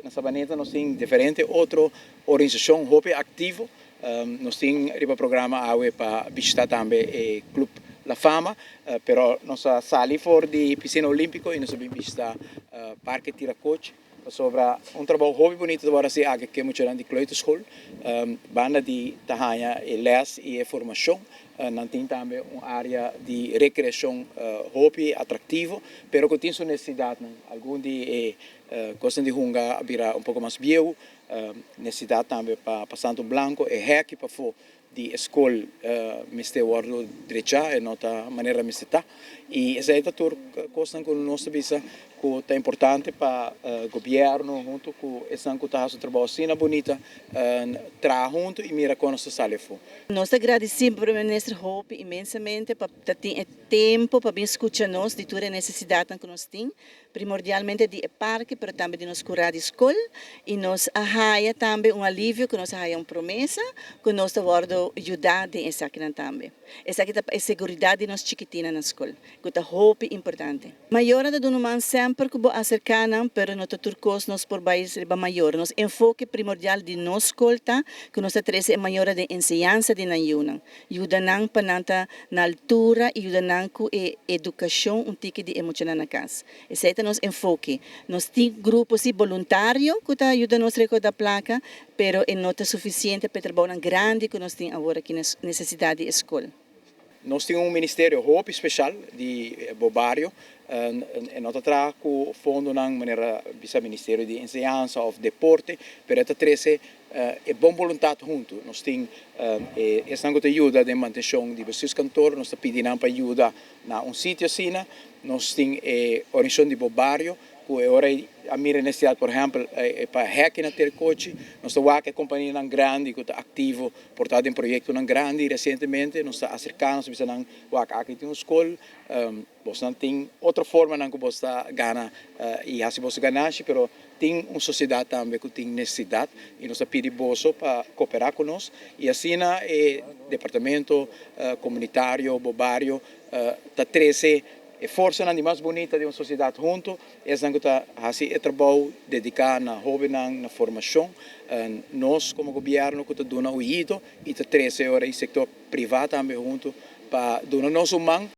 Na Sabaneta nós temos diferente outra organização hobby ativo. Nós temos o programa para visitar também o Clube La Fama, pero nossa sala fora de piscina olímpico e nós vamos visitar Parque Tiracoche sobre trabalho hobby bonito agora se há que muito grande kleuterschool, banda de tahanha e les e formação. Nós temos também uma área de recreação hobby atrativo, pero que tem sua necessidade. Algum de gostam de jogar vira pouco mais viejo, necessidade também para Santo Blanco e aqui para fora de escola miste wardo direita e nota maneira miste tá e essa é tudo coisa que nós visa que é importante para o governo junto com essa que está fazendo trabalho assim bonita tra junto e mira com nossa salefo. Nós agradecemos para o ministro Hope imensamente para ter tempo para escutar-nos de toda a necessidade que nós temos, primordialmente de parque, mas também de nos curar de escola e nos arraia também alívio, que nos arraia promessa, que nós vamos ajudar nessa aqui também. Essa aqui é a segurança de nós chiquitina na escola, que é Hope importante. Maior da do sempre que vou acercar, mas não turcos nós por baixo riba maior. Nos enfoque primordial de nós escola, que nós traz é maior de ensinança de nanhuna. Ajuda nang pananta na altura e ajuda nang com educação tique de emocional na casa. Esse é nosso enfoque. Nós temos grupos voluntários que ajudam nós a recordar a placa, pero não é suficiente para trabalhar grande que nós temos agora aqui na necessidade de escola. Nós temos ministério Hope especial de Bobario, e nós temos o fundo na maneira do Ministério de Enseñanza ou Deporte, pero esta trece é bom vontade junto. Nós temos essa ajuda de manutenção de seus cantores, nós pedimos para ajuda na sítio assim, nós temos a organização de Bobario, que agora a minha necessidade, por exemplo, para hack na Tiracoche, nós temos uma companhia grande que está ativo, portado em projeto grande recentemente, nós estamos acercando, nós estamos aqui tem uma escola, você não tem outra forma que você ganha e assim você ganha, mas tem uma sociedade também que tem necessidade e nós pedimos para cooperar conosco e assim o departamento comunitário, Bobario, está 13 e força a mais bonita de uma sociedade junto, é que está fazendo trabalho dedicado na hobby, na formação. Nós, como governo, que estamos dando o ídolo e está 13 horas em setor privado também junto para dar nosso mão